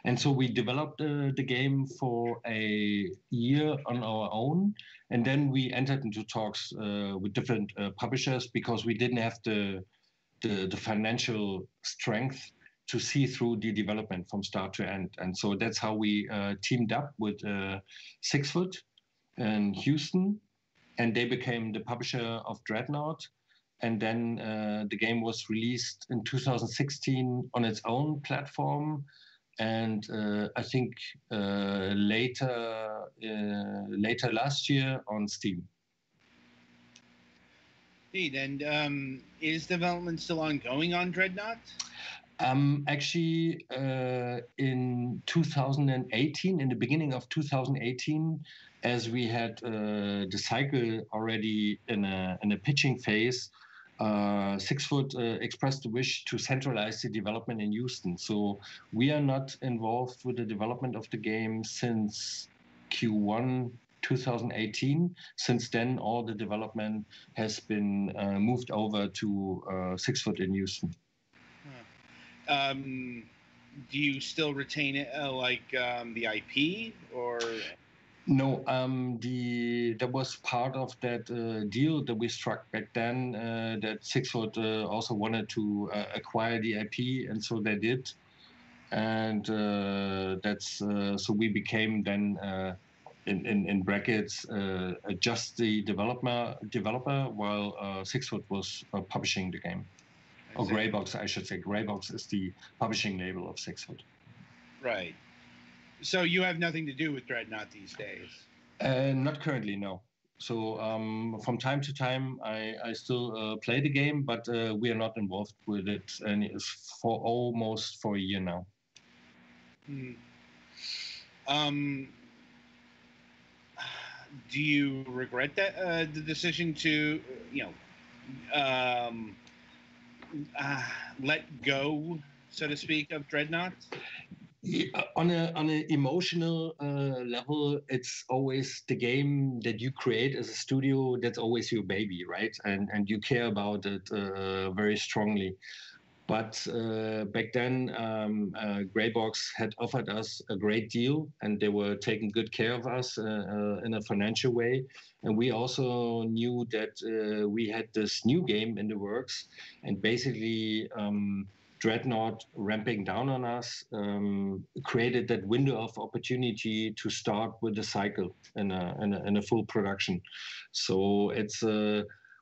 And so we developed the game for a year on our own. And then we entered into talks with different publishers, because we didn't have the financial strength to see through the development from start to end. And so that's how we teamed up with 6 Foot in Houston, and they became the publisher of Dreadnought. And then the game was released in 2016 on its own platform, and I think later last year on Steam. Indeed. And is development still ongoing on Dreadnought? Actually, in 2018, in the beginning of 2018, as we had the cycle already in a pitching phase, 6 Foot expressed the wish to centralize the development in Houston. So we are not involved with the development of the game since Q1 2018. Since then, all the development has been moved over to 6 Foot in Houston. Do you still retain it, the IP, or? No, that was part of that deal that we struck back then, that 6 Foot also wanted to acquire the IP, and so they did. and that's so we became then in brackets just the developer while 6foot was publishing the game. Or Greybox, I should say. Greybox is the publishing label of 6foot. Right. So you have nothing to do with Dreadnought these days? Not currently, no. So from time to time, I still play the game, but we are not involved with it, and it's for almost for a year now. Do you regret that the decision to, let go, so to speak, of Dreadnought? On an emotional level, it's always the game that you create as a studio. That's always your baby, right? And you care about it very strongly. But back then, Greybox had offered us a great deal, and they were taking good care of us in a financial way. And we also knew that we had this new game in the works, and basically Dreadnought ramping down on us created that window of opportunity to start with the cycle in a full production. So it's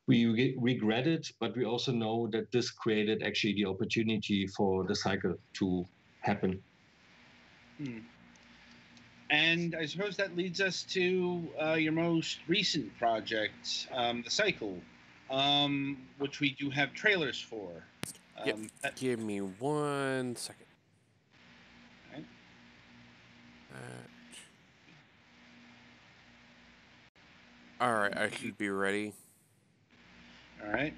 we regret it, but we also know that this created actually the opportunity for the cycle to happen. And I suppose that leads us to your most recent project, the cycle, which we do have trailers for. Give me 1 second. Okay. All right, I should be ready. All right.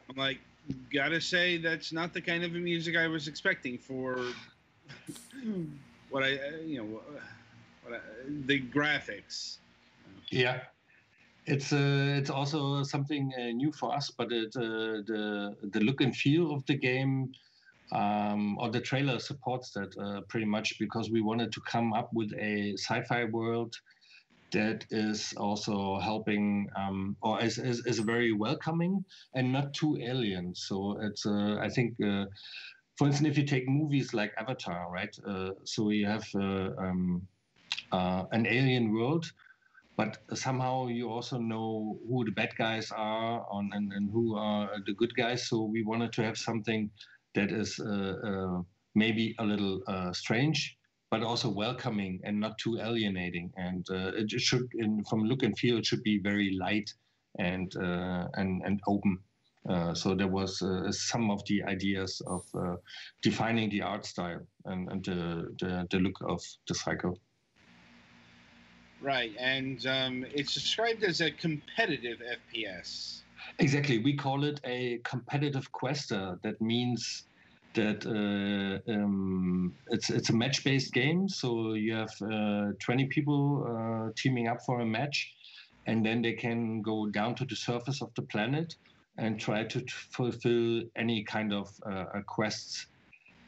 I'm like, gotta say, that's not the kind of music I was expecting for what the graphics. Yeah, it's also something new for us, but the look and feel of the game or the trailer supports that pretty much, because we wanted to come up with a sci-fi world that is also helping or is very welcoming and not too alien. So it's I think for instance, if you take movies like Avatar, right? So you have an alien world, but somehow you also know who the bad guys are and who are the good guys. So we wanted to have something that is maybe a little strange, but also welcoming and not too alienating. And it should, from look and feel, it should be very light and open. So there was some of the ideas of defining the art style and the look of the cycle. Right, and it's described as a competitive FPS. Exactly, we call it a competitive quester. That means that it's a match-based game. So you have 20 people teaming up for a match, and then they can go down to the surface of the planet and try to fulfill any kind of quests.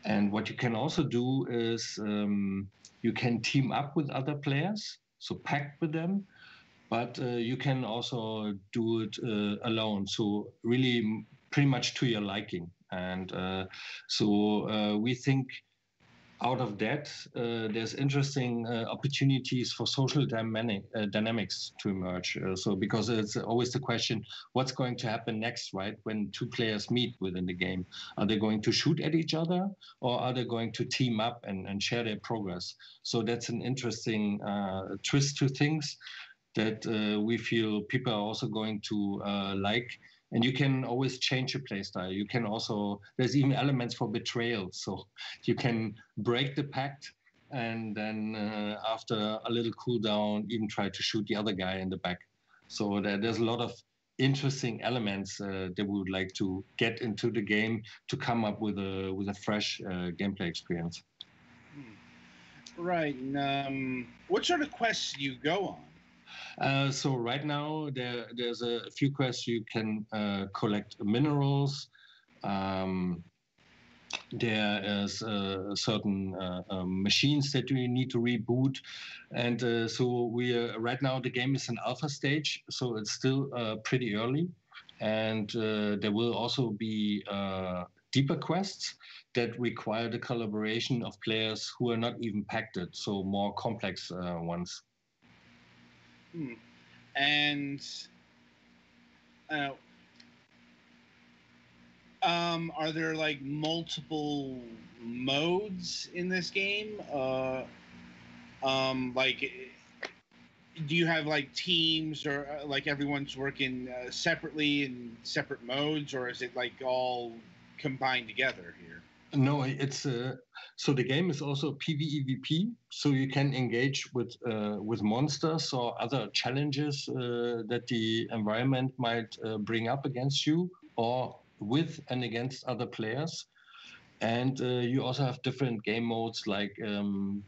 And what you can also do is you can team up with other players, so pact with them, but you can also do it alone. So really pretty much to your liking. And so we think out of that, there's interesting opportunities for social dynamics to emerge. So because it's always the question, what's going to happen next, right? When two players meet within the game, are they going to shoot at each other, or are they going to team up and share their progress? So that's an interesting twist to things that we feel people are also going to like. And you can always change your playstyle. You can also, there's even elements for betrayal. So you can break the pact and then after a little cooldown, even try to shoot the other guy in the back. So there's a lot of interesting elements that we would like to get into the game to come up with a fresh gameplay experience. Right. And, what sort of quests do you go on? So right now there's a few quests. You can collect minerals. There is certain machines that you need to reboot, and so we right now the game is in alpha stage, so it's still pretty early, and there will also be deeper quests that require the collaboration of players who are not even pacted, so more complex ones. And are there like multiple modes in this game? Like, do you have like teams, or like everyone's working separately in separate modes, or is it like all combined together here? No, it's so the game is also PvEVP, so you can engage with monsters or other challenges that the environment might bring up against you, or with and against other players. And you also have different game modes, like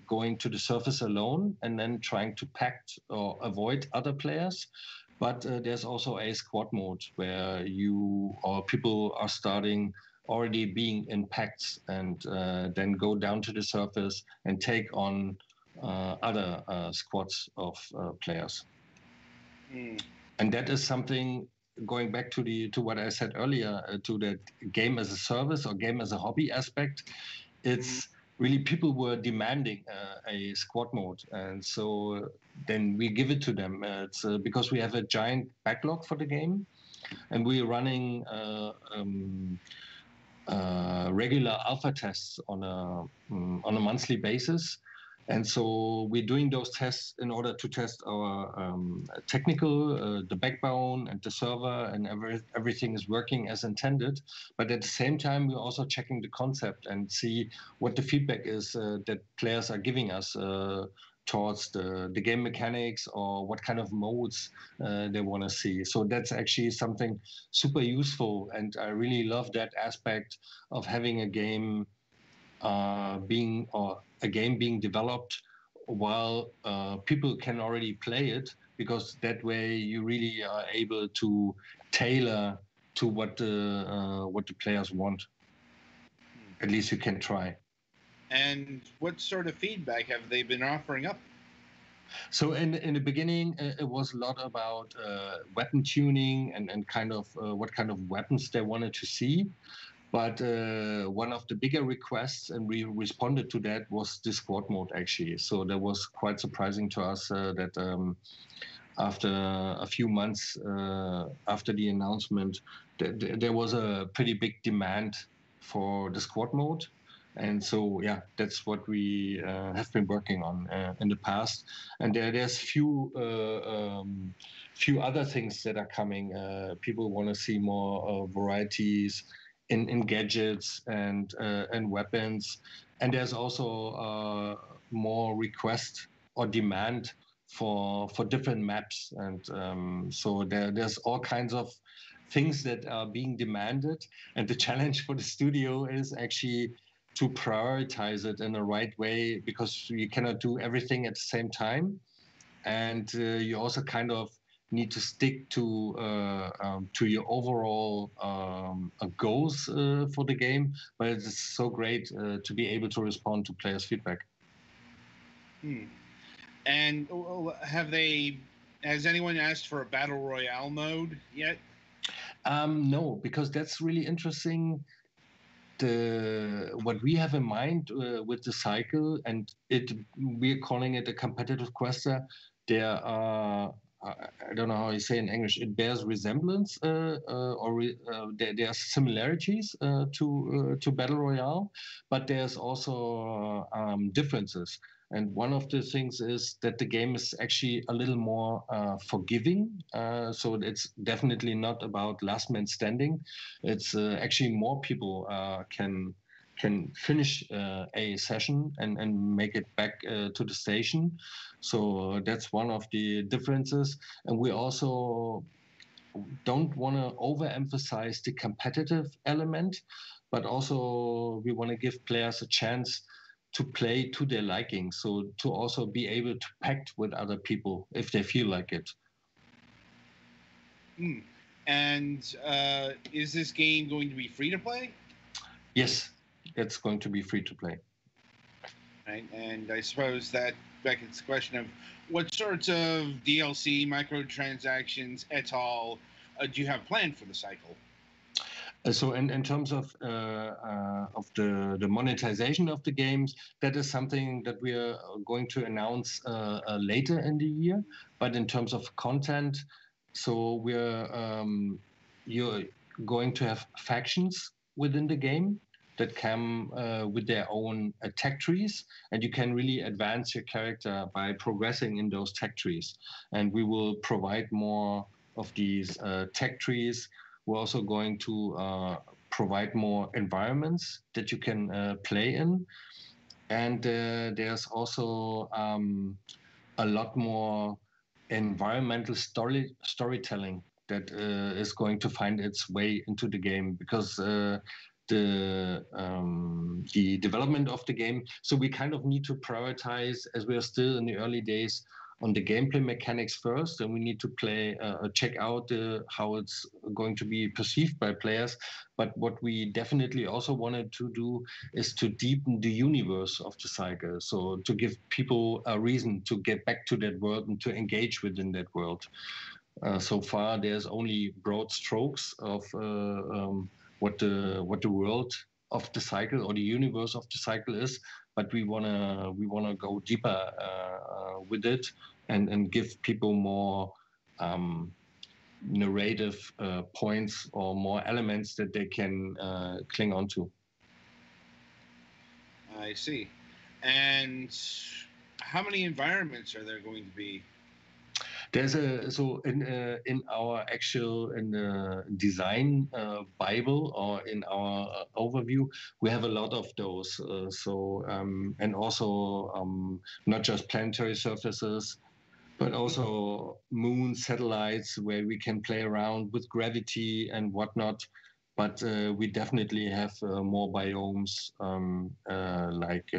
going to the surface alone and then trying to pact or avoid other players. But there's also a squad mode where you or people are starting already being in pacts and then go down to the surface and take on other squads of players. And that is something, going back to what I said earlier, to that game as a service or game as a hobby aspect, it's really people were demanding a squad mode, and so then we give it to them. It's because we have a giant backlog for the game, and we're running regular alpha tests on a monthly basis. And so we're doing those tests in order to test our technical, the backbone and the server, and everything is working as intended. But at the same time, we're also checking the concept and see what the feedback is that players are giving us towards the game mechanics, or what kind of modes they want to see. So that's actually something super useful. And I really love that aspect of having a game being developed while people can already play it, because that way you really are able to tailor to what the players want. At least you can try. And what sort of feedback have they been offering up? So in the beginning, it was a lot about weapon tuning and kind of what kind of weapons they wanted to see. But one of the bigger requests, and we responded to that, was the squad mode, actually. So that was quite surprising to us that after a few months after the announcement, there was a pretty big demand for the squad mode. And so, yeah, that's what we have been working on in the past. And there's few other things that are coming. People want to see more varieties in gadgets and weapons, and there's also more request or demand for different maps, and so there's all kinds of things that are being demanded. And the challenge for the studio is actually to prioritize it in the right way, because you cannot do everything at the same time. And you also kind of need to stick to your overall goals for the game. But it's so great to be able to respond to players' feedback. And has anyone asked for a battle royale mode yet? No, because that's really interesting. What we have in mind with the cycle, and we're calling it a competitive quester. There are, I don't know how you say in English, it bears resemblance there are similarities to Battle Royale, but there's also differences. And one of the things is that the game is actually a little more forgiving. So it's definitely not about last man standing. It's actually more people can finish a session and make it back to the station. So that's one of the differences. And we also don't want to overemphasize the competitive element, but also we want to give players a chance to play to their liking. So to also be able to pact with other people if they feel like it. And is this game going to be free to play? Yes, it's going to be free to play. Right, and I suppose that beckons the question of what sorts of DLC, microtransactions, et al. Do you have planned for the cycle? So in terms of the monetization of the games, that is something that we are going to announce later in the year. But in terms of content, so you're going to have factions within the game that come with their own tech trees, and you can really advance your character by progressing in those tech trees. And we will provide more of these tech trees. We're also going to provide more environments that you can play in. And there's also a lot more environmental storytelling that is going to find its way into the game, because the development of the game. So we kind of need to prioritize, as we are still in the early days, on the gameplay mechanics first, and we need to check out how it's going to be perceived by players. But what we definitely also wanted to do is to deepen the universe of the cycle, so to give people a reason to get back to that world and to engage within that world. So far, there's only broad strokes of what the world of the cycle or the universe of the cycle is, but we wanna go deeper with it and give people more narrative points or more elements that they can cling onto. I see. And how many environments are there going to be? There's in our actual design Bible, or in our overview, we have a lot of those. And also not just planetary surfaces, but also moon satellites where we can play around with gravity and whatnot. But we definitely have more biomes, like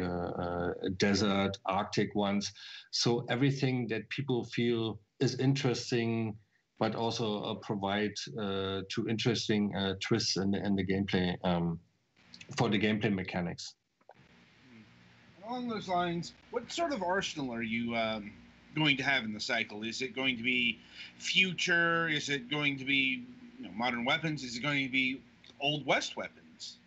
desert, Arctic ones. So everything that people feel is interesting, but also provide to interesting twists in the gameplay, for the gameplay mechanics. Along those lines, what sort of arsenal are you going to have in the cycle? Is it going to be future? Is it going to be modern weapons? Is it going to be Old West weapons?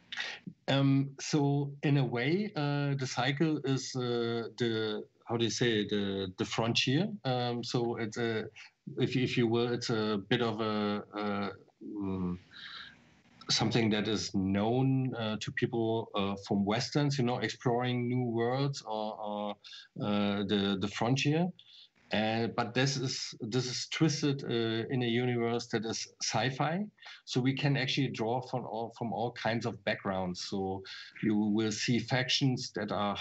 So in a way, the cycle is the frontier. So it's if you will, it's a bit of something that is known to people from Westerns, exploring new worlds or the frontier. But this is twisted in a universe that is sci-fi, so we can actually draw from all kinds of backgrounds. So you will see factions that are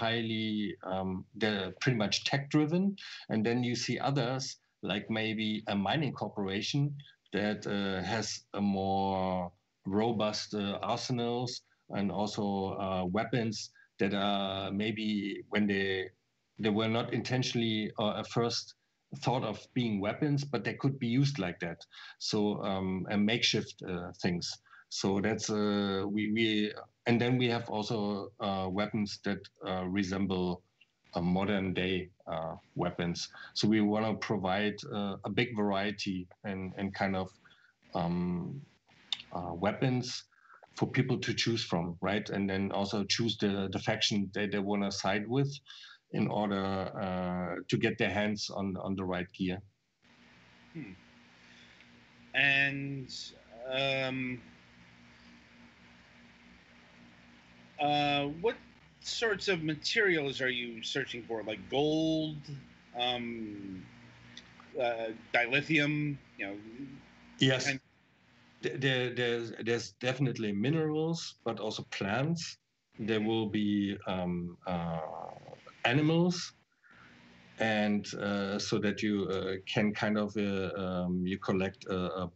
they're pretty much tech driven, and then you see others like maybe a mining corporation that has a more robust arsenals and also weapons that are maybe when they were not intentionally at first thought of being weapons, but they could be used like that. So and makeshift things. So that's we and then we have also weapons that resemble modern day weapons. So we want to provide a big variety and kind of weapons for people to choose from, right? And then also choose the faction that they want to side with in order to get their hands on the right gear. And what sorts of materials are you searching for? Like gold, dilithium, Yes. There's definitely minerals, but also plants. There will be animals, and so that you can kind of you collect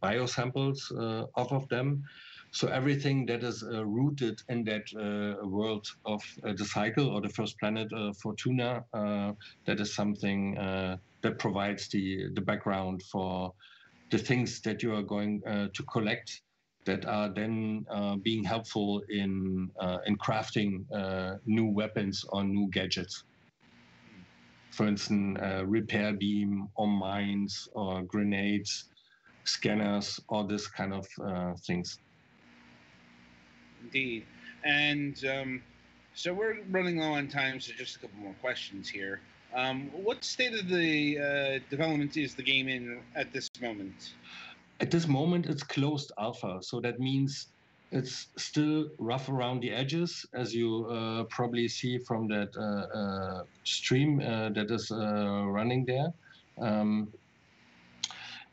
biosamples off of them. So everything that is rooted in that world of the cycle or the first planet Fortuna, that is something that provides the background for the things that you are going to collect that are then being helpful in crafting new weapons or new gadgets. For instance, repair beam or mines or grenades, scanners, all this kind of things. Indeed. And so we're running low on time, so just a couple more questions here. What state of the development is the game in at this moment? At this moment, it's closed alpha. So that means it's still rough around the edges, as you probably see from that stream that is running there.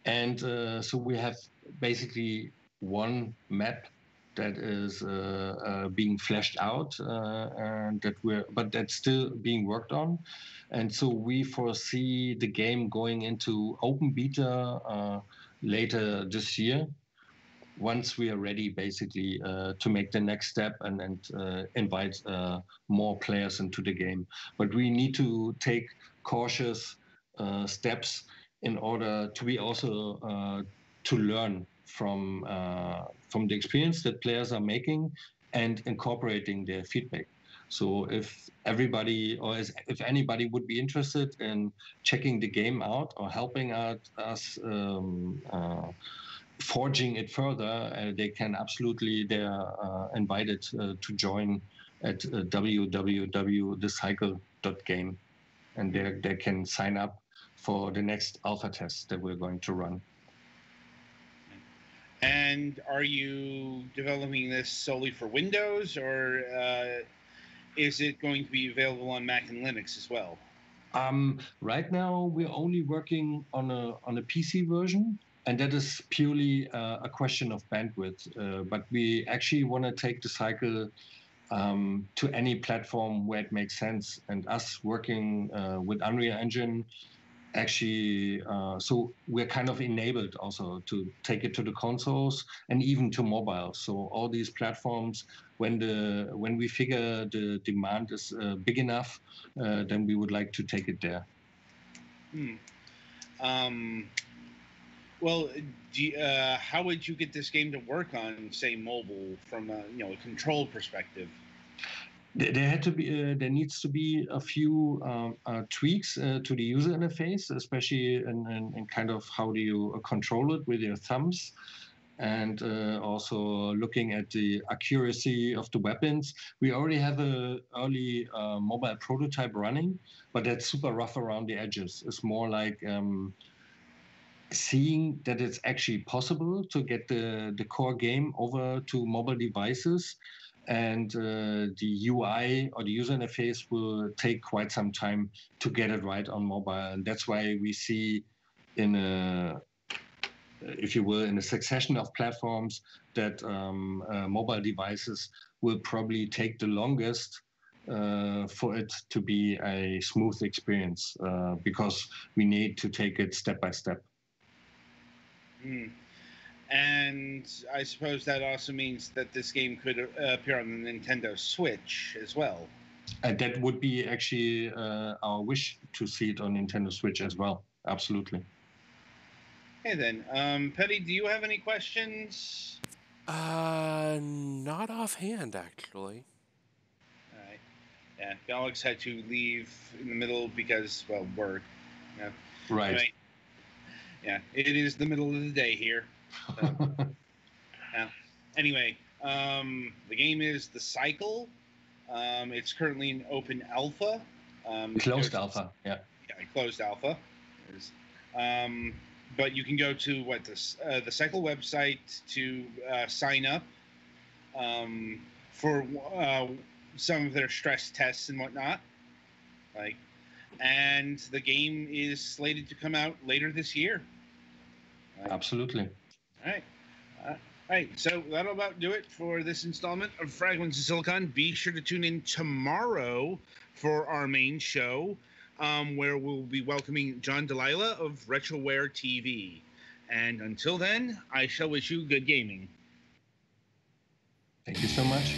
And so we have basically one map that is being fleshed out, and but that's still being worked on. And so we foresee the game going into open beta later this year, once we are ready, basically, to make the next step and invite more players into the game. But we need to take cautious steps in order to be also to learn from the experience that players are making and incorporating their feedback. So if everybody or if anybody would be interested in checking the game out or helping out us forging it further, they can absolutely, they're invited to join at www.thecycle.game, and they can sign up for the next alpha test that we're going to run. And are you developing this solely for Windows, or is it going to be available on Mac and Linux as well? Right now, we're only working on a PC version, and that is purely a question of bandwidth. But we actually want to take the cycle to any platform where it makes sense. And us working with Unreal Engine, actually, so we're kind of enabled also to take it to the consoles and even to mobile. So all these platforms, when we figure the demand is big enough, then we would like to take it there. Well, how would you get this game to work on, say, mobile from a control perspective? There needs to be a few tweaks to the user interface, especially in kind of how do you control it with your thumbs, and also looking at the accuracy of the weapons. We already have an early mobile prototype running, but that's super rough around the edges. It's more like seeing that it's actually possible to get the core game over to mobile devices. And the UI or the user interface will take quite some time to get it right on mobile. And that's why we see in if you will, in a succession of platforms that mobile devices will probably take the longest for it to be a smooth experience, because we need to take it step by step. And I suppose that also means that this game could appear on the Nintendo Switch as well. And that would be actually our wish to see it on Nintendo Switch as well. Absolutely. Okay, then. Petty, do you have any questions? Not offhand, actually. All right. Yeah, Alex had to leave in the middle because, well, work. Yeah. Right. Anyway, yeah, it is the middle of the day here. So, yeah. Anyway, the game is The Cycle. It's currently in open alpha. Closed alpha, yeah. Yeah, closed alpha. But you can go to the Cycle website to sign up for some of their stress tests and whatnot. And the game is slated to come out later this year. Absolutely. All right. All right, so that'll about do it for this installment of Fragments of Silicon. Be sure to tune in tomorrow for our main show, where we'll be welcoming John Delilah of RetroWare TV. And until then, I shall wish you good gaming. Thank you so much.